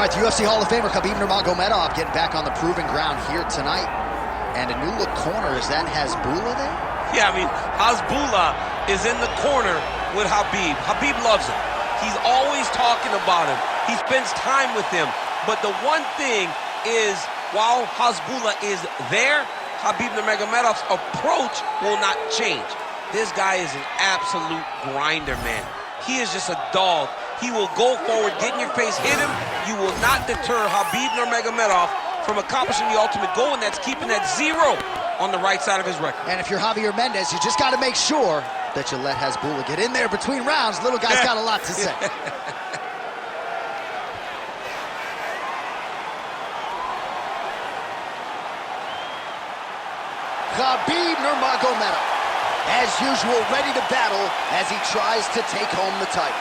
All right, the UFC Hall of Famer Khabib Nurmagomedov getting back on the proving ground here tonight. And a new look corner, is that Hasbulla there? Yeah, I mean, Hasbulla is in the corner with Khabib. Khabib loves him. He's always talking about him. He spends time with him. But the one thing is, while Hasbulla is there, Khabib Nurmagomedov's approach will not change. This guy is an absolute grinder, man. He is just a dog. He will go forward, get in your face, hit him. You will not deter Khabib Nurmagomedov from accomplishing the ultimate goal, and that's keeping that 0 on the right side of his record. And if you're Javier Mendez, you just got to make sure that you let Hasbulla get in there between rounds. Little guy's got a lot to say. Khabib Nurmagomedov, as usual, ready to battle as he tries to take home the title.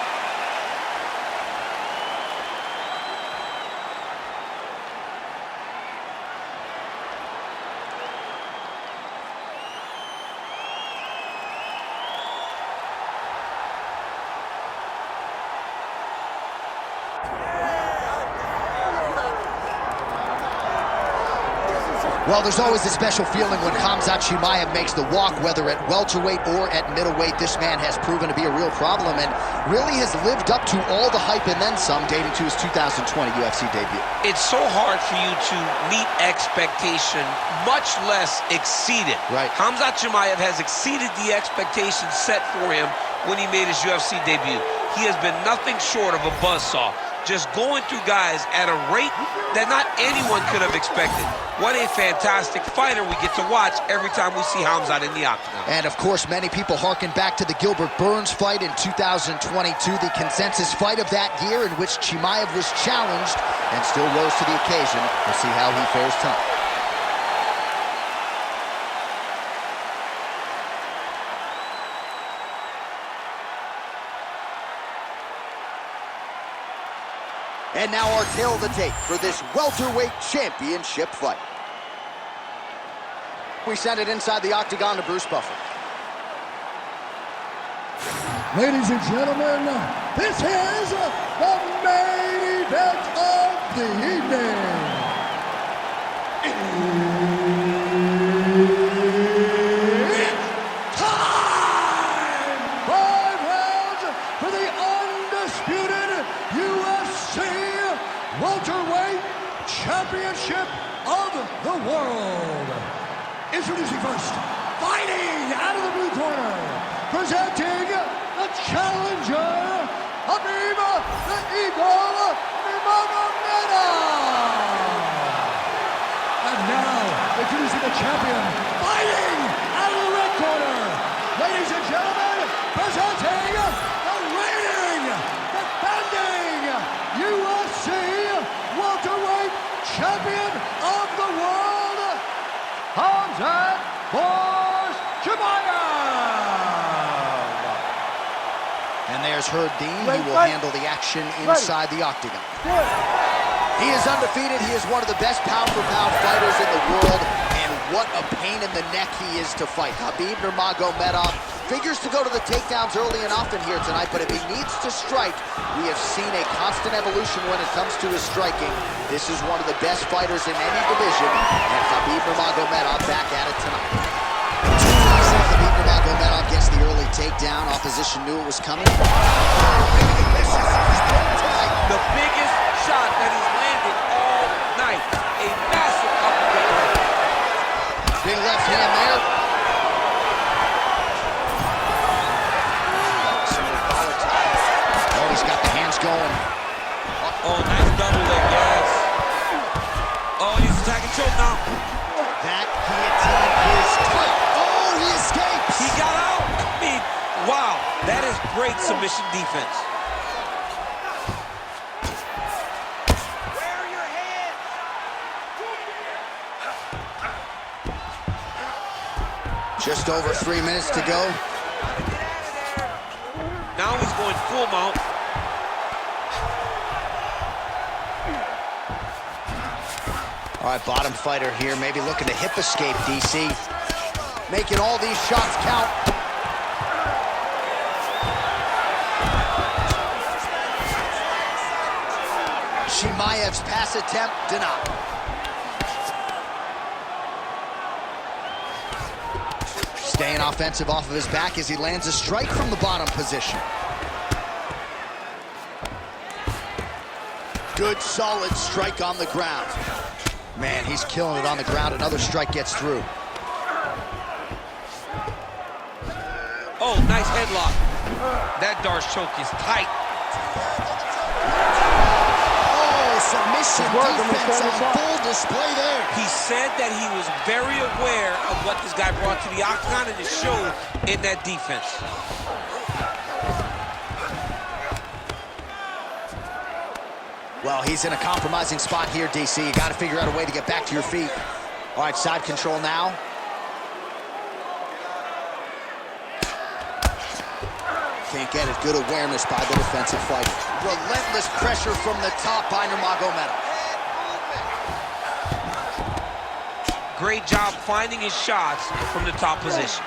Well, there's always a special feeling when Khamzat Chimaev makes the walk, whether at welterweight or at middleweight. This man has proven to be a real problem and really has lived up to all the hype and then some, dating to his 2020 UFC debut. It's so hard for you to meet expectation, much less exceed it. Right. Khamzat Chimaev has exceeded the expectations set for him when he made his UFC debut. He has been nothing short of a buzzsaw, just going through guys at a rate that not anyone could have expected. What a fantastic fighter we get to watch every time we see Khamzat in the octagon. And of course, many people harken back to the Gilbert Burns fight in 2022, the consensus fight of that year in which Chimaev was challenged and still rose to the occasion. We'll see how he fares tonight. And now our tale of the tape for this welterweight championship fight. We send it inside the octagon to Bruce Buffer. Ladies and gentlemen, this is the main event of the evening. It's time! 5 rounds for the undisputed UFC welterweight championship of the world. Introducing first, fighting out of the blue corner, presenting the challenger, Khabib the Eagle Nurmagomedov. And now, introducing the champion, fighting out of the red corner, ladies and gentlemen, presenting the reigning, defending UFC welterweight champion of the world, Khamzat Chimaev. And there's Herb Dean. He will handle the action inside the octagon. He is undefeated. He is one of the best pound-for-pound fighters in the world. And what a pain in the neck he is to fight. Khabib Nurmagomedov figures to go to the takedowns early and often here tonight, but if he needs to strike, we have seen a constant evolution when it comes to his striking. This is one of the best fighters in any division, and Khabib Nurmagomedov back at it tonight. Khabib Nurmagomedov gets the early takedown. Opposition knew it was coming. The biggest shot that he's landed all night. A massive uppercut. Big left hand there. Oh, he's got the hands going. Oh, nice double leg, yes. Oh, he's attacking choke now. That guillotine is tight. Oh, he escapes. He got out. I mean, wow, that is great submission defense. Where are your hands? Just over 3 minutes to go. Now he's going full mount. All right, bottom fighter here, maybe looking to hip escape, DC. Making all these shots count. Chimaev Chimaev's pass attempt denied. Staying offensive off of his back as he lands a strike from the bottom position. Good, solid strike on the ground. Man, he's killing it on the ground. Another strike gets through. Oh, nice headlock. That Darce choke is tight. Oh, submission defense on full display there. He said that he was very aware of what this guy brought to the octagon, and it showed in that defense. Well, he's in a compromising spot here, DC. You got to figure out a way to get back to your feet. All right, side control now. Can't get it. Good awareness by the defensive fighter. Relentless pressure from the top by Nurmagomedov. Great job finding his shots from the top position.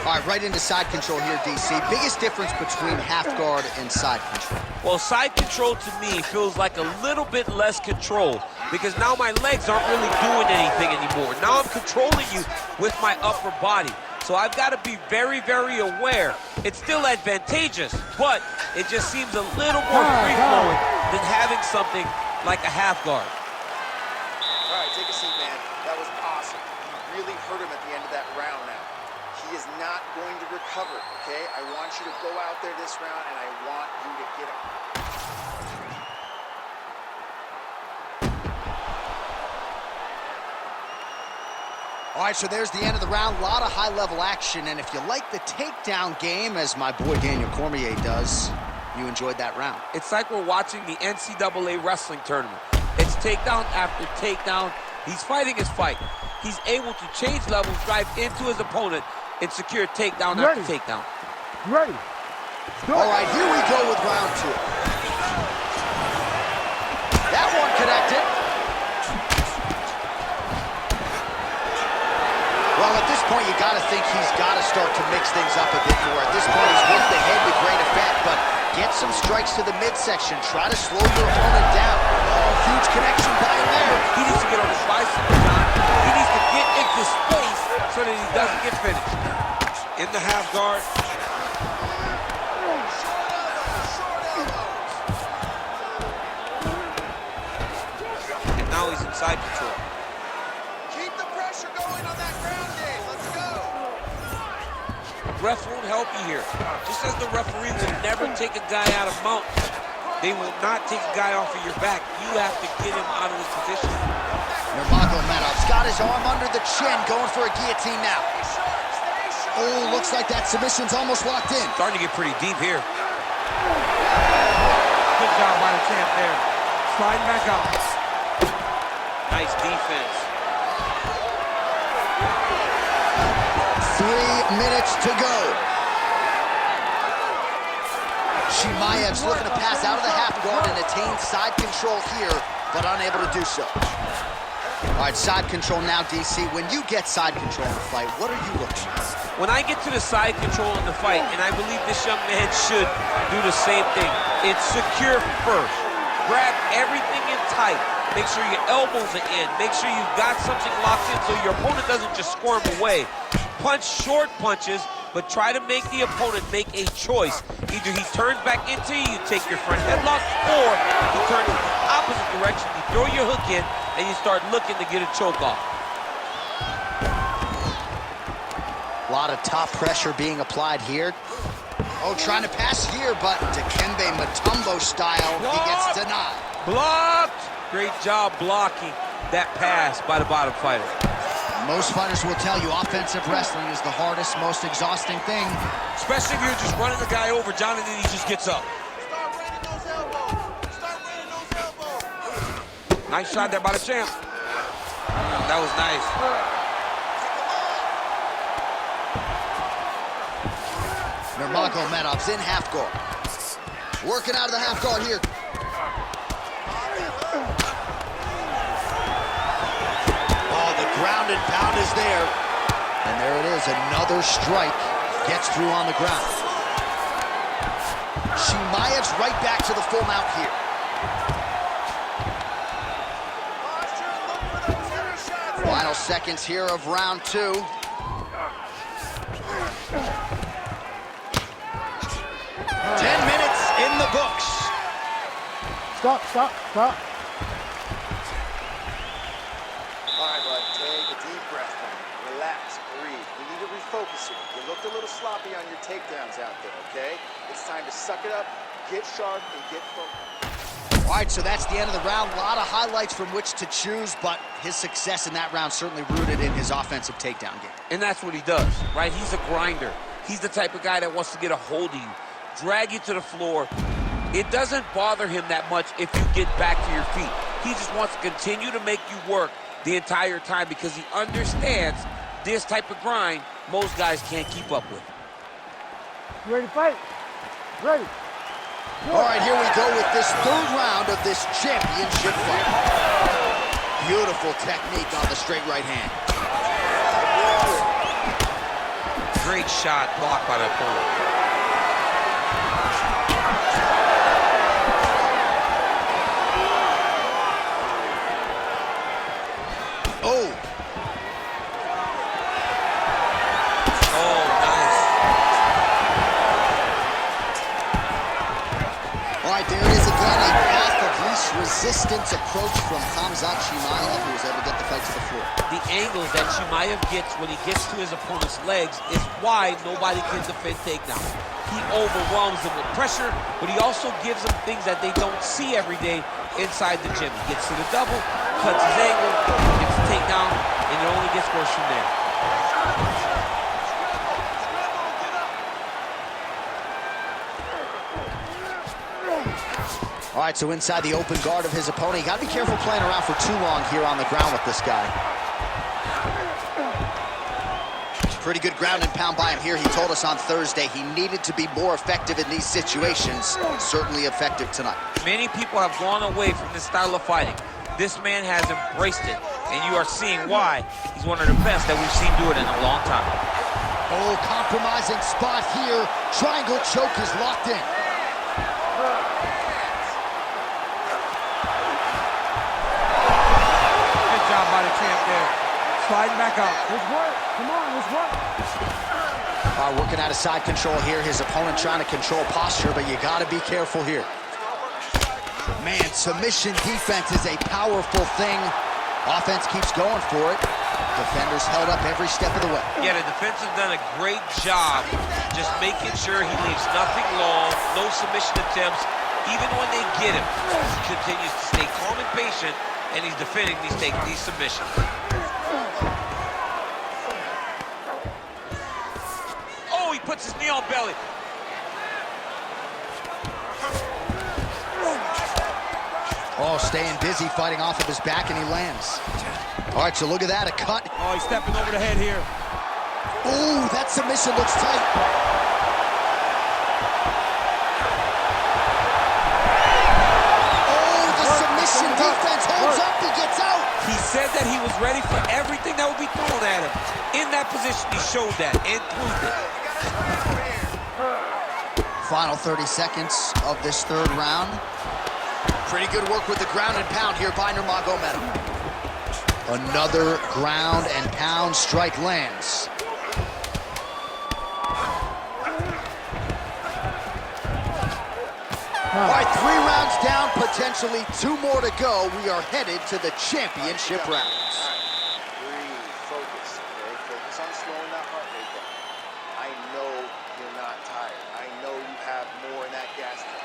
All right, right into side control here, DC. Biggest difference between half guard and side control? Well, side control to me feels like a little bit less control because now my legs aren't really doing anything anymore. Now I'm controlling you with my upper body. So I've got to be very, very aware. It's still advantageous, but it just seems a little more free-flowing than having something like a half guard. All right, take a seat, man. That was awesome. You really hurt him at the end of that round now. He is not going to recover, okay? I want you to go out there this round, and I want you to get him. All right, so there's the end of the round. A lot of high-level action, and if you like the takedown game, as my boy Daniel Cormier does, you enjoyed that round. It's like we're watching the NCAA wrestling tournament. It's takedown after takedown. He's fighting his fight. He's able to change levels, drive into his opponent, and secure takedown after takedown. Ready. All right, here we go with round two. That one connected. Well, at this point, you got to think he's got to start to mix things up a bit more. At this point, he's with the head to great effect, but get some strikes to the midsection. Try to slow your opponent down. Oh, huge connection by him there. He needs to get on his bicycle, John. He needs to get into space so that he doesn't get finished. In the half guard. And now he's in side control. Keep the pressure going on that ground game. Let's go. Ref won't help you here. Just as the referee will never take a guy out of mount, they will not take a guy off of your back. You have to get him out of his position. Nurmagomedov's got his arm under the chin, going for a guillotine now. Oh, looks like that submission's almost locked in. Starting to get pretty deep here. Good job by the champ there. Sliding back out. Nice defense. 3 minutes to go. Chimaev's looking to pass out of the half guard and attain side control here, but unable to do so. All right, side control now, DC. When you get side control in the fight, what are you looking at? When I get to the side control in the fight, and I believe this young man should do the same thing, it's secure first. Grab everything in tight. Make sure your elbows are in. Make sure you've got something locked in so your opponent doesn't just squirm away. Punch short punches, but try to make the opponent make a choice. Either he turns back into you, you take your front headlock, or you turn in the opposite direction, you throw your hook in, and you start looking to get a choke off. A lot of top pressure being applied here. Oh, trying to pass here, but Dikembe Mutombo style, he gets denied. Blocked! Great job blocking that pass by the bottom fighter. Most fighters will tell you offensive wrestling is the hardest, most exhausting thing. Especially if you're just running the guy over, John, and then he just gets up. Start running those elbows. Start running those elbows. Nice shot there by the champ. That was nice. Nurmagomedov's in half guard. Working out of the half guard here. Oh, the ground and pound is there. And there it is, another strike. Gets through on the ground. Chimaev's right back to the full mount here. Final seconds here of round 2. 10 minutes in the books. Stop. All right, bud, take a deep breath, man. Relax, breathe. We need to refocus here. You looked a little sloppy on your takedowns out there, okay? It's time to suck it up, get sharp, and get focused. All right, so that's the end of the round. A lot of highlights from which to choose, but his success in that round certainly rooted in his offensive takedown game. And that's what he does, right? He's a grinder. He's the type of guy that wants to get a hold of you, drag you to the floor. It doesn't bother him that much if you get back to your feet. He just wants to continue to make you work the entire time because he understands this type of grind most guys can't keep up with. You ready to fight? Ready. All right, here we go with this 3rd round of this championship fight. Beautiful technique on the straight right hand. Great shot blocked by the opponent. Oh. Oh, nice. All right, there it is again, a path of least resistance approach from Khamzat Chimaev, who was able to get the fight to the floor. The angles that Chimaev gets when he gets to his opponent's legs is why nobody can defend takedowns. He overwhelms them with pressure, but he also gives them things that they don't see every day inside the gym. He gets to the double, cuts his angle, gets the takedown, and it only gets worse from there. All right, so inside the open guard of his opponent. You got to be careful playing around for too long here on the ground with this guy. Pretty good ground and pound by him here. He told us on Thursday he needed to be more effective in these situations. Certainly effective tonight. Many people have gone away from this style of fighting. This man has embraced it, and you are seeing why he's one of the best that we've seen do it in a long time. Oh, compromising spot here. Triangle choke is locked in. Good job by the champ there. Sliding back out. Let's work. Come on, let's work. Working out of side control here. His opponent trying to control posture, but you got to be careful here. Man, submission defense is a powerful thing. Offense keeps going for it. Defenders held up every step of the way. Yeah, the defense has done a great job just making sure he leaves nothing long, no submission attempts. Even when they get him, he continues to stay calm and patient, and he's defending these submissions. Oh, he puts his knee on belly. Oh, staying busy, fighting off of his back, and he lands. All right, so look at that, a cut. Oh, he's stepping over the head here. Ooh, that submission looks tight. Oh, the submission defense holds up, he gets out. He said that he was ready for everything that would be thrown at him. In that position, he showed that and proved it. Final 30 seconds of this 3rd round. Pretty good work with the ground and pound here by Nurmagomedov. Another ground and pound strike lands. All right, 3 rounds down, potentially 2 more to go. We are headed to the championship rounds. Breathe, focus, okay? Focus on slowing that heart rate down. I know you're not tired. I know you have more in that gas tank.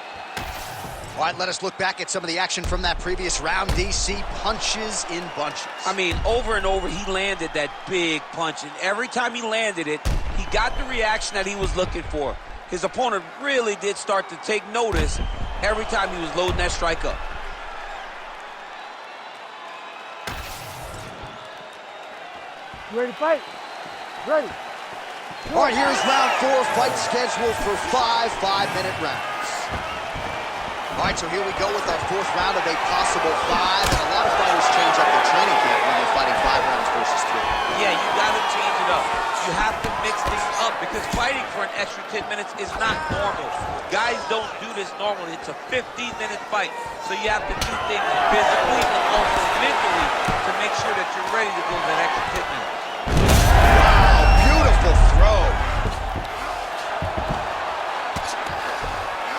All right, let us look back at some of the action from that previous round. DC punches in bunches. I mean, over and over, he landed that big punch, and every time he landed it, he got the reaction that he was looking for. His opponent really did start to take notice every time he was loading that strike up. You ready to fight? Ready. All right, here's round 4, fight scheduled for 5 5-minute rounds. All right, so here we go with our 4th round of a possible 5, and a lot of fighters change up their training camp when they're fighting 5 rounds versus 3. Yeah, you gotta change it up. You have to mix things up because fighting for an extra 10 minutes is not normal. Guys don't do this normally. It's a 15-minute fight. So you have to do things physically and also mentally to make sure that you're ready to go that extra 10 minutes. Wow, beautiful throw.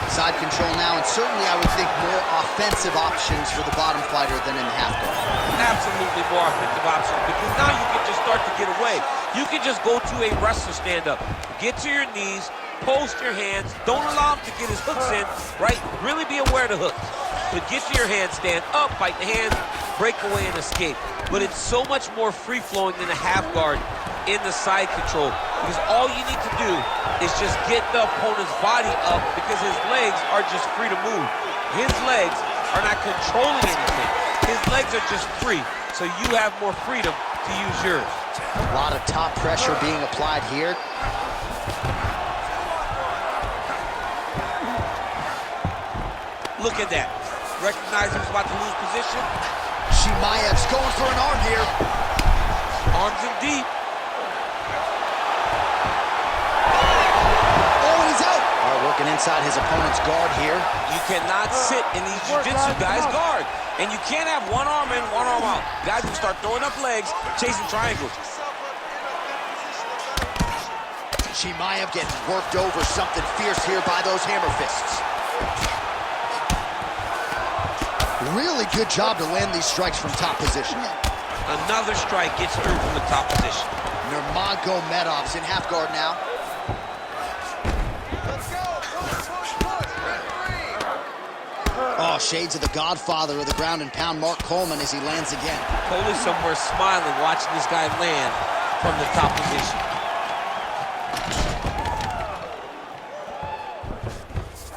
Side control now, and certainly I would think more offensive options for the bottom fighter than in the half guard. Absolutely more offensive options, because now you can just start to get away. You can just go to a wrestler stand-up, get to your knees, post your hands, don't allow him to get his hooks in, right? Really be aware of the hooks. But get to your hands, stand up, fight the hands, break away and escape. But it's so much more free-flowing than a half guard in the side control, because all you need to do is just get the opponent's body up, because his legs are just free to move. His legs are not controlling anything. His legs are just free, so you have more freedom to use yours. A lot of top pressure being applied here. Look at that. Recognize he was about to lose position. Chimaev's going for an arm here. Arms in deep. Working inside his opponent's guard here. You cannot sit in these jiu-jitsu guys' guard. And you can't have one arm in, one arm out. Guys will start throwing up legs, chasing triangles. Chimaev getting worked over, something fierce here by those hammer fists. Really good job to land these strikes from top position. Another strike gets through from the top position. Nurmagomedov's in half guard now. Oh, shades of the godfather of the ground and pound, Mark Coleman, as he lands again. Coleman somewhere smiling, watching this guy land from the top position.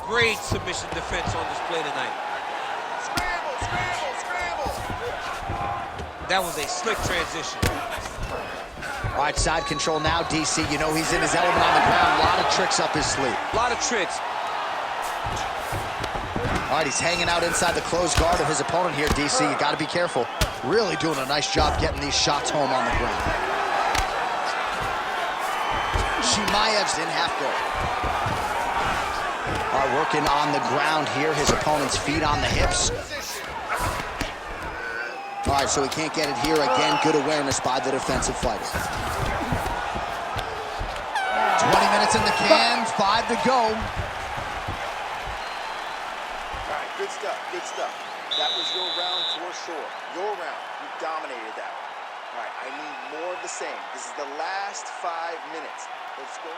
Great submission defense on display tonight. Scramble, scramble, scramble. That was a slick transition. All right, side control now, DC. You know he's in his element on the ground. A lot of tricks up his sleeve. A lot of tricks. All right, he's hanging out inside the closed guard of his opponent here, DC. You got to be careful. Really doing a nice job getting these shots home on the ground. Chimaev's in half guard. All right, working on the ground here. His opponent's feet on the hips. All right, so he can't get it here. Again, good awareness by the defensive fighter. 20 minutes in the can, 5 to go. Good stuff, good stuff. That was your round for sure. Your round. You dominated that one. All right, I need more of the same. This is the last 5 minutes. Let's go.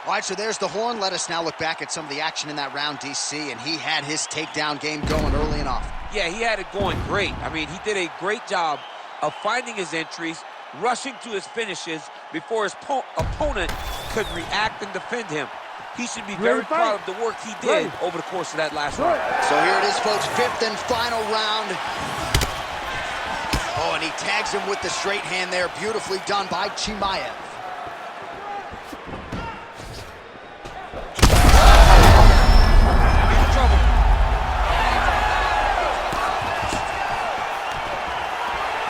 All right, so there's the horn. Let us now look back at some of the action in that round, DC, and he had his takedown game going early and often. Yeah, he had it going great. I mean, he did a great job of finding his entries, rushing to his finishes before his opponent could react and defend him. He should be very proud of the work he did over the course of that last round. So here it is, folks, 5th and final round. Oh, and he tags him with the straight hand there. Beautifully done by Chimaev. He's in trouble.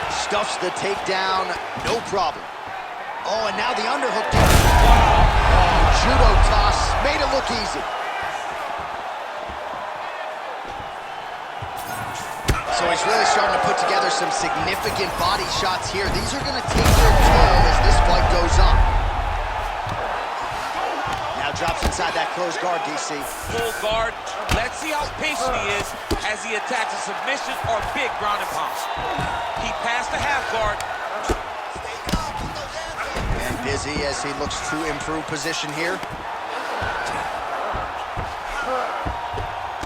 Stuffs the takedown, no problem. Oh, and now the underhook. Oh, judo toss, made it look easy. So he's really starting to put together some significant body shots here. These are going to take their toll as this fight goes on. Now drops inside that closed guard, DC. Full guard. Let's see how patient he is as he attacks a submission or big ground and pound. He passed the half guard. And busy as he looks to improve position here.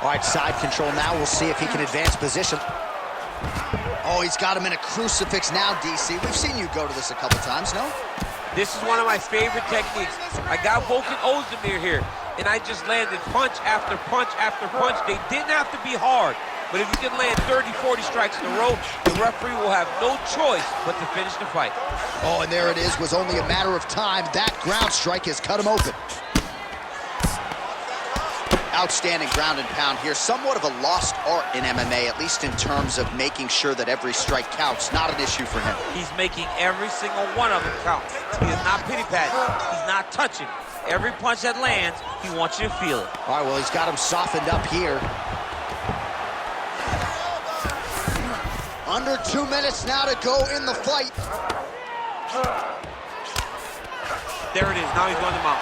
All right, side control now. We'll see if he can advance position. Oh, he's got him in a crucifix now, DC. We've seen you go to this a couple times, no? This is one of my favorite techniques. I got Volkan Ozdemir here, and I just landed punch after punch after punch. They didn't have to be hard, but if you can land 30, 40 strikes in a row, the referee will have no choice but to finish the fight. Oh, and there it is. Was only a matter of time. That ground strike has cut him open. Outstanding ground and pound here. Somewhat of a lost art in MMA, at least in terms of making sure that every strike counts. Not an issue for him. He's making every single one of them count. He is not pity-patting. He's not touching. Every punch that lands, he wants you to feel it. All right, well, he's got him softened up here. Under 2 minutes now to go in the fight. There it is. Now he's going to mount.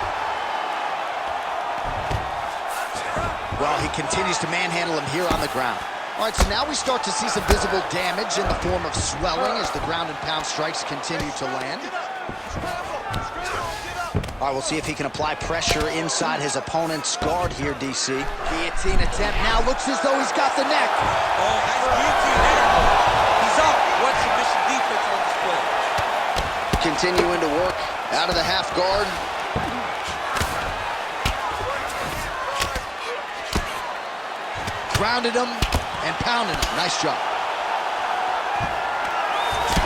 Well, he continues to manhandle him here on the ground. All right, so now we start to see some visible damage in the form of swelling as the ground and pound strikes continue to land. All right, we'll see if he can apply pressure inside his opponent's guard here, DC. Guillotine attempt now. Looks as though he's got the neck. Oh, nice guillotine there. He's up. What submission defense on display. Continuing to work out of the half guard. Grounded him and pounded him. Nice job.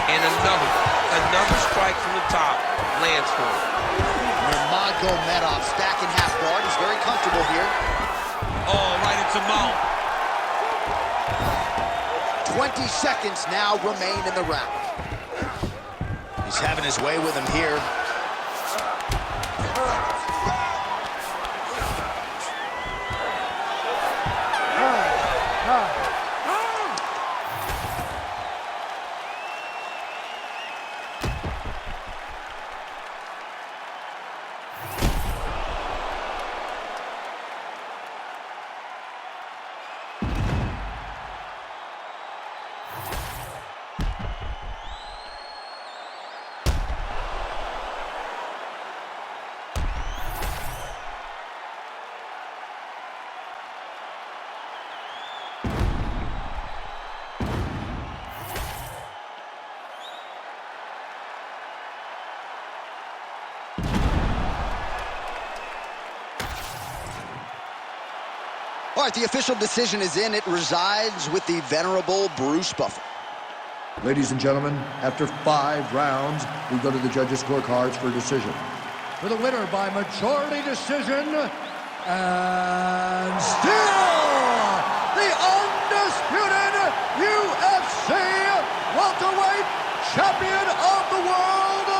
And another strike from the top lands for him. Nurmagomedov stacking half guard. He's very comfortable here. Oh, right into mount. 20 seconds now remain in the round. He's having his way with him here. All right, the official decision is in. It resides with the venerable Bruce Buffer. Ladies and gentlemen, after 5 rounds, we go to the judges' scorecards for a decision. For the winner by majority decision, and still the undisputed UFC welterweight champion of the world,